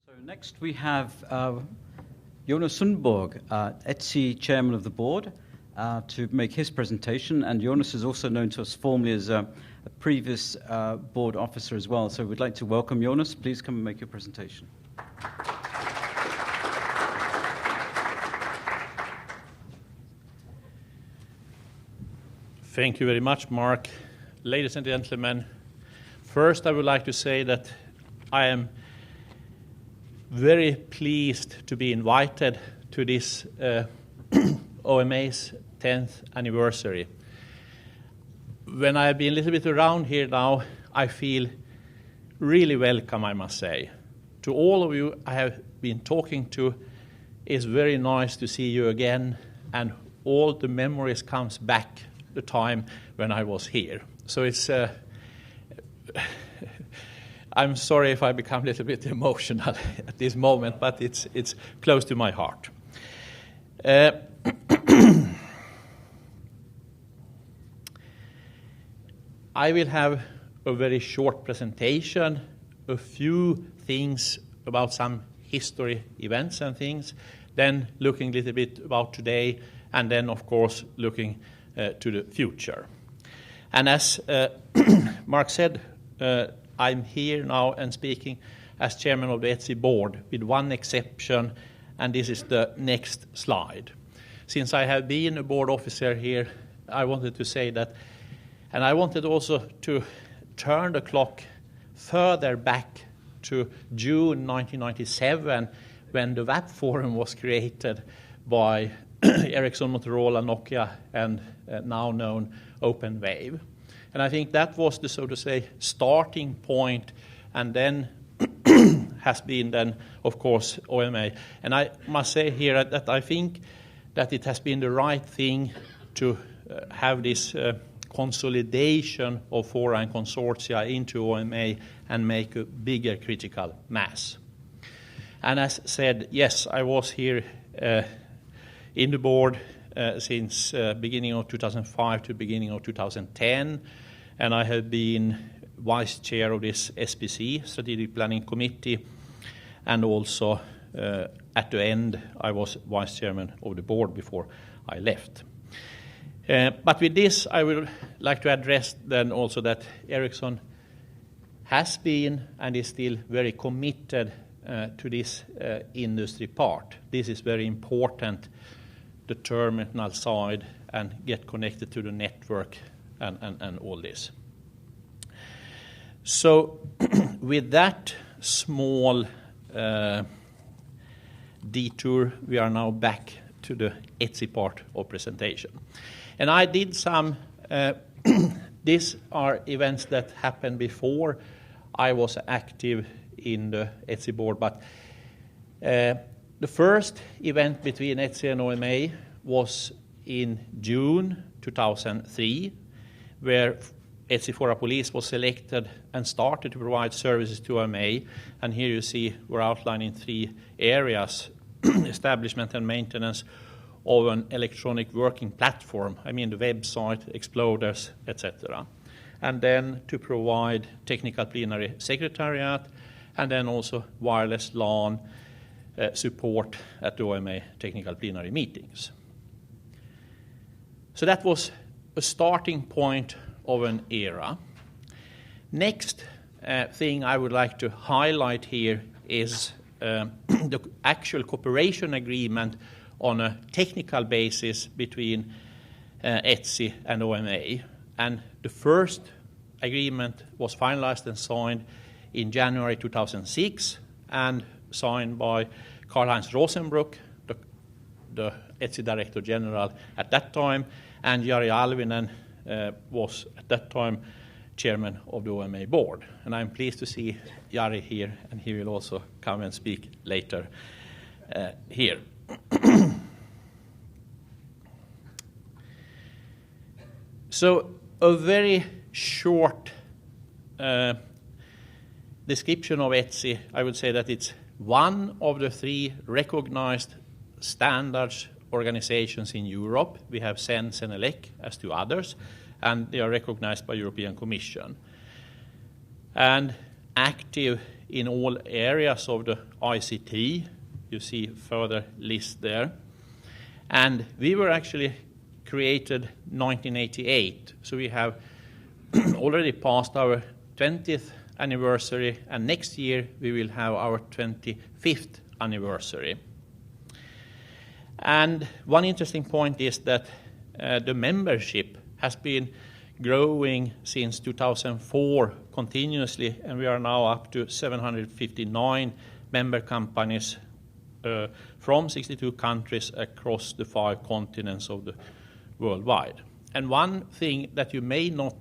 So next we have Jonas Sundborg, ETSI Chairman of the Board, to make his presentation. And Jonas is also known to us formally as a previous board officer as well. So we'd like to welcome Jonas. Please come and make your presentation. Thank you very much, Mark. Ladies and gentlemen, first I would like to say that I am very pleased to be invited to this OMA's 10th anniversary. When I have been a little bit around here now, I feel really welcome, I must say. To all of you I have been talking to, it's very nice to see you again, and all the memories comes back the time when I was here. So it's I'm sorry if I become a little bit emotional at this moment, but it's close to my heart. I will have a very short presentation, a few things about some history events and things, then looking a little bit about today, and then of course looking to the future. And as Mark said, I'm here now and speaking as chairman of the ETSI board, with one exception, and this is the next slide. Since I have been a board officer here, I wanted to say that, and I wanted also to turn the clock further back to June 1997, when the WAP Forum was created by Ericsson, Motorola, Nokia, and now known OpenWave. And I think that was the, so to say, starting point, and then has been then, of course, OMA. And I must say here that I think that it has been the right thing to have this consolidation of fora and consortia into OMA and make a bigger critical mass. And as said, yes, I was here in the board since beginning of 2005 to beginning of 2010, and I have been vice chair of this SPC, Strategic Planning Committee, and also at the end I was vice chairman of the board before I left. But with this I would like to address then also that Ericsson has been and is still very committed to this industry part. This is very important, the terminal side, and get connected to the network and all this. So with that small detour, we are now back to the ETSI part of presentation. And I did some, these are events that happened before I was active in the ETSI board, but the first event between ETSI and OMA was in June 2003, where ETSI Fora Police was selected and started to provide services to OMA. And here you see we're outlining 3 areas: establishment and maintenance of an electronic working platform, I mean the website, exploders, etc. And then to provide technical plenary secretariat, and then also wireless LAN support at the OMA technical plenary meetings. So that was a starting point of an era. Next thing I would like to highlight here is the actual cooperation agreement on a technical basis between ETSI and OMA. And the first agreement was finalized and signed in January 2006 and signed by Karl-Heinz Rosenbruck, the ETSI Director General at that time, and Jari Alvinen was at that time chairman of the OMA board. And I'm pleased to see Jari here, and he will also come and speak later here. So a very short description of ETSI, I would say that it's one of the 3 recognized standards organizations in Europe. We have CEN, CENELEC as 2 others, and they are recognized by European Commission. And active in all areas of the ICT. You see further list there. And we were actually created 1988, so we have already passed our 20th anniversary, and next year we will have our 25th anniversary. And one interesting point is that the membership has been growing since 2004 continuously, and we are now up to 759 member companies from 62 countries across the 5 continents of the worldwide. And one thing that you may not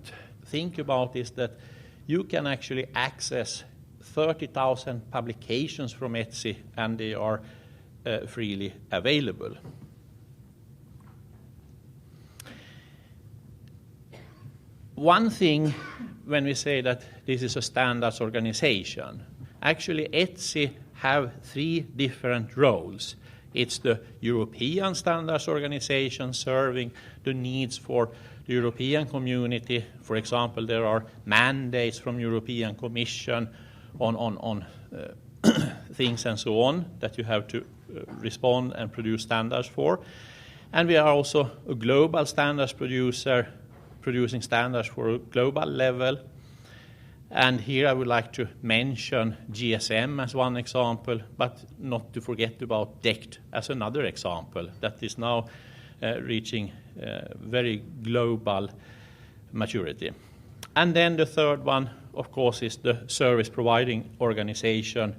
think about is that you can actually access 30,000 publications from ETSI, and they are freely available. One thing when we say that this is a standards organization, actually ETSI have 3 different roles. It's the European standards organization serving the needs for the European community. For example, there are mandates from European Commission on things and so on that you have to respond and produce standards for. And we are also a global standards producer, producing standards for a global level. And here I would like to mention GSM as one example, but not to forget about DECT as another example that is now reaching very global maturity. And then the third one, of course, is the service providing organization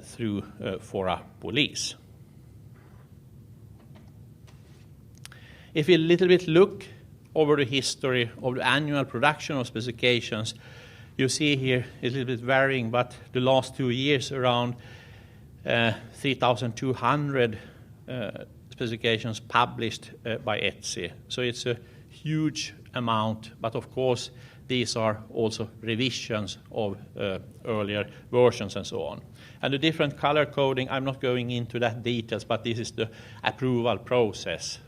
through Fora Police. If we a little bit look over the history of the annual production of specifications, you see here a little bit varying, but the last 2 years around 3,200 specifications published by ETSI. So it's a huge amount, but of course these are also revisions of earlier versions and so on. And the different color coding, I'm not going into that details, but this is the approval process.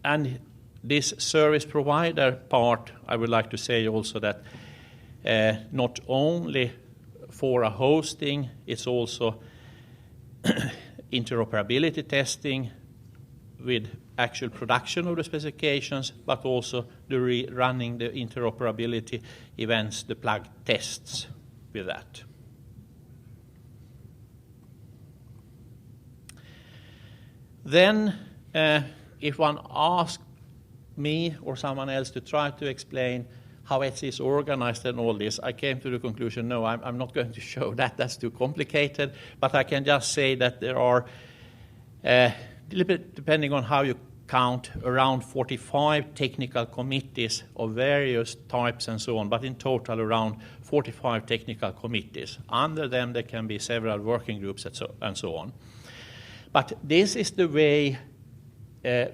And this service provider part, I would like to say also that not only for a hosting, it's also interoperability testing with actual production of the specifications, but also the running the interoperability events, the plug tests with that. Then, if one asks me or someone else to try to explain how ETSI is organized and all this, I came to the conclusion, no, I'm not going to show that. That's too complicated. But I can just say that there are, a little bit depending on how you count, around 45 technical committees of various types and so on, but in total around 45 technical committees. Under them, there can be several working groups and so on. But this is the way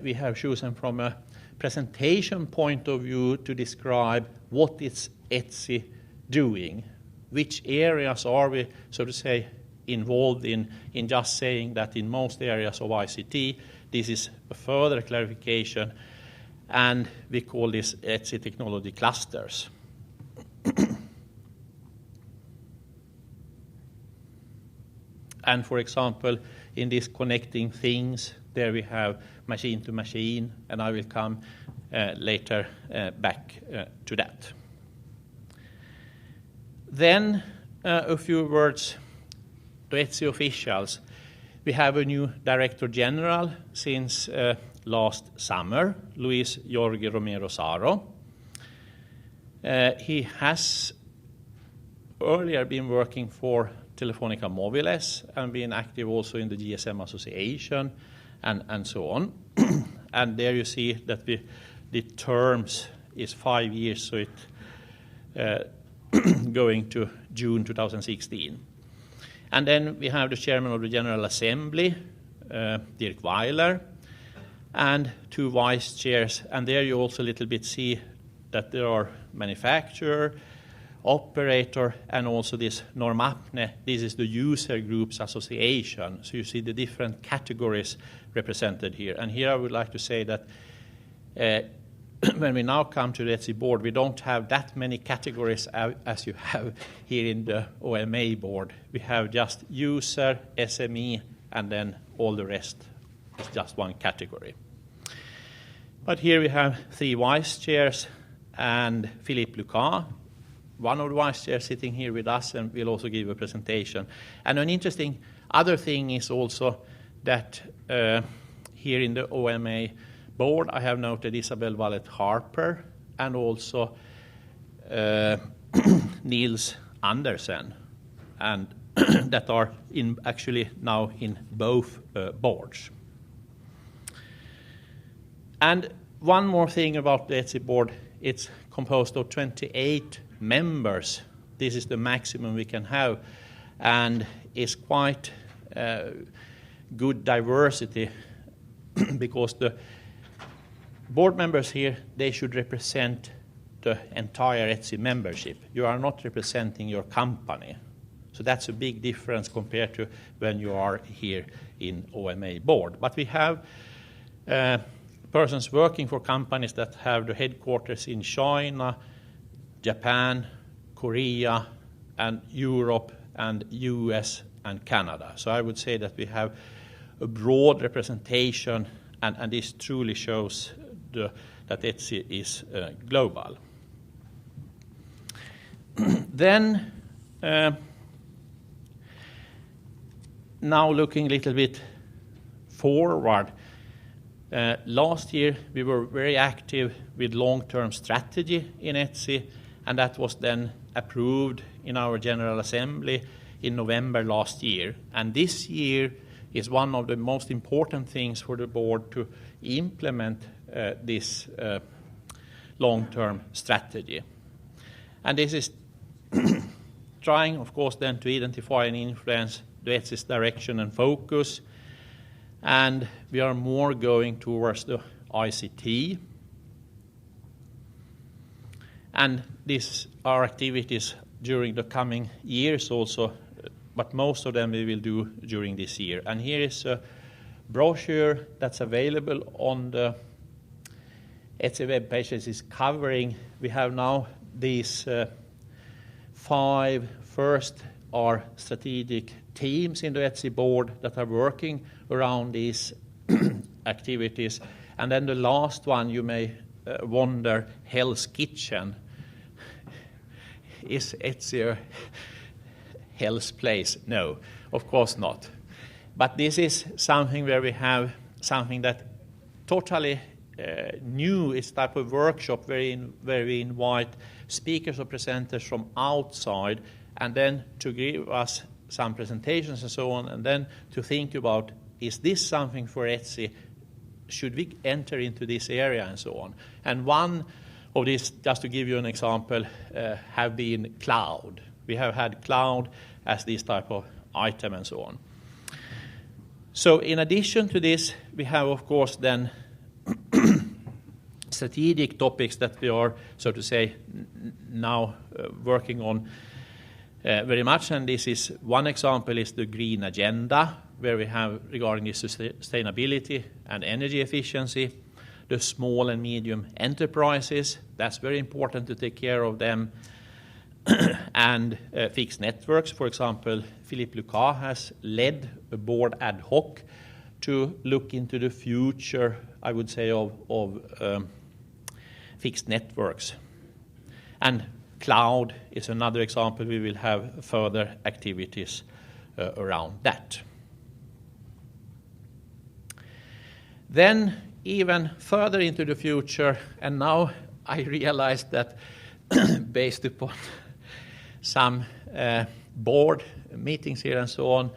we have chosen from a presentation point of view to describe what is ETSI doing, which areas are we, so to say, involved in just saying that in most areas of ICT, this is a further clarification, and we call this ETSI technology clusters. And for example, in this connecting things, there we have machine to machine, and I will come later back to that. Then a few words to ETSI Officials. We have a new Director General since last summer, Luis Jorge Romero Saro. He has earlier been working for Telefónica Móviles and been active also in the GSM Association and so on. And there you see that the terms is 5 years, so it going to June 2016. And then we have the Chairman of the General Assembly, Dirk Weiler, and 2 Vice Chairs. And there you also a little bit see that there are manufacturer, operator, and also this Normapne. This is the user groups association. So you see the different categories represented here. And here I would like to say that when we now come to the ETSI board, we don't have that many categories as you have here in the OMA board. We have just user, SME, and then all the rest is just one category. But here we have 3 vice chairs and Philippe Lucas, one of the vice chairs sitting here with us, and will also give a presentation. And an interesting other thing is also that here in the OMA board, I have noted Isabel Wallet-Harper and also Niels Andersen, and that are actually now in both boards. And one more thing about the ETSI board, it's composed of 28 members. This is the maximum we can have, and it's quite good diversity because the board members here, they should represent the entire ETSI membership. You are not representing your company. So that's a big difference compared to when you are here in OMA board. But we have persons working for companies that have the headquarters in China, Japan, Korea, and Europe, and US, and Canada. So I would say that we have a broad representation, and this truly shows that ETSI is global. Then, now looking a little bit forward, last year we were very active with long-term strategy in ETSI, and that was then approved in our General Assembly in November last year. And this year is one of the most important things for the board to implement this long-term strategy. And this is trying, of course, then to identify and influence the ETSI's direction and focus. And we are more going towards the ICT. And these are activities during the coming years also, but most of them we will do during this year. And here is a brochure that's available on the ETSI web pages. Is covering. We have now these 5 first are strategic teams in the ETSI board that are working around these activities. And then the last one, you may wonder, Hell's Kitchen. Is ETSI a hell's place? No, of course not. But this is something where we have something that totally new. It's type of workshop where we invite speakers or presenters from outside, and then to give us some presentations and so on, and then to think about, is this something for ETSI? Should we enter into this area and so on? And one of these, just to give you an example, have been cloud. We have had cloud as this type of item and so on. So in addition to this, we have, of course, then strategic topics that we are, so to say, now working on very much. And this is one example is the green agenda, where we have regarding the sustainability and energy efficiency, the small and medium enterprises. That's very important to take care of them. And fixed networks, for example, Philippe Lucas has led a board ad hoc to look into the future, I would say, of fixed networks. And cloud is another example. We will have further activities around that. Then even further into the future, and now I realize that based upon some board meetings here and so on,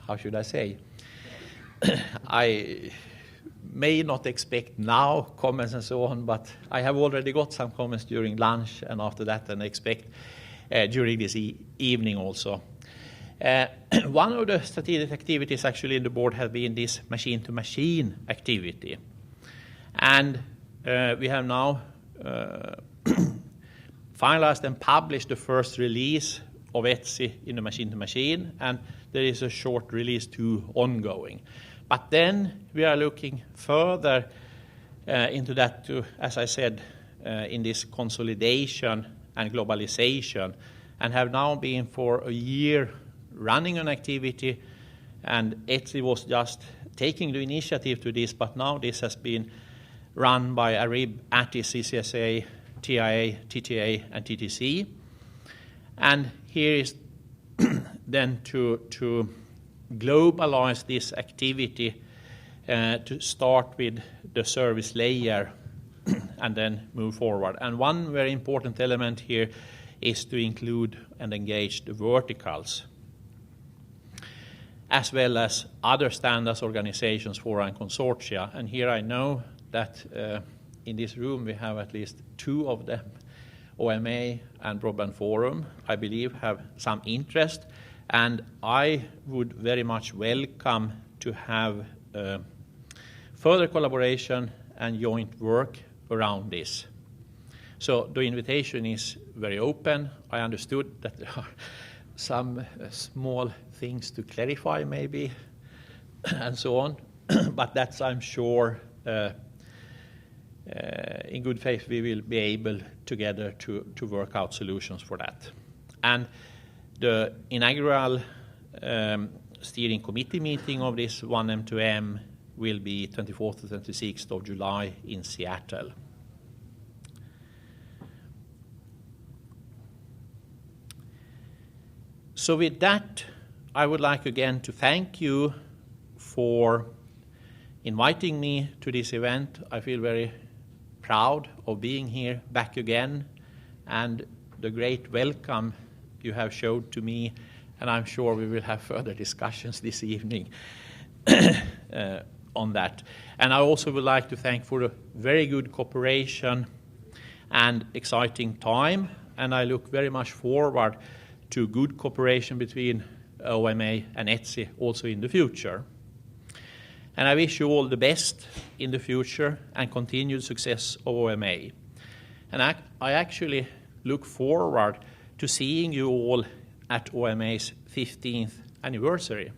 how should I say? I may not expect now comments and so on, but I have already got some comments during lunch and after that, and expect during this evening also. One of the strategic activities actually in the board has been this machine-to-machine activity. And we have now finalized and published the first release of ETSI in the machine-to-machine, and there is a short release 2 ongoing. But then we are looking further into that to, as I said, in this consolidation and globalization, and have now been for a year running an activity, and ETSI was just taking the initiative to this, but now this has been run by ARIB, ATIS, CCSA, TIA, TTA, and TTC. And here is then to globalize this activity, to start with the service layer and then move forward. And one very important element here is to include and engage the verticals, as well as other standards organizations, fora, and consortia. And here I know that in this room we have at least two of them, OMA and Broadband Forum, I believe, have some interest. And I would very much welcome to have further collaboration and joint work around this. So the invitation is very open. I understood that there are some small things to clarify maybe, and so on. But that's, I'm sure, in good faith we will be able together to work out solutions for that. And the inaugural steering committee meeting of this 1M2M will be 24th to 26th of July in Seattle. So with that, I would like again to thank you for inviting me to this event. I feel very proud of being here back again, and the great welcome you have showed to me, and I'm sure we will have further discussions this evening on that. And I also would like to thank for a very good cooperation and exciting time, and I look very much forward to good cooperation between OMA and ETSI also in the future. And I wish you all the best in the future and continued success of OMA. And I actually look forward to seeing you all at OMA's 15th anniversary.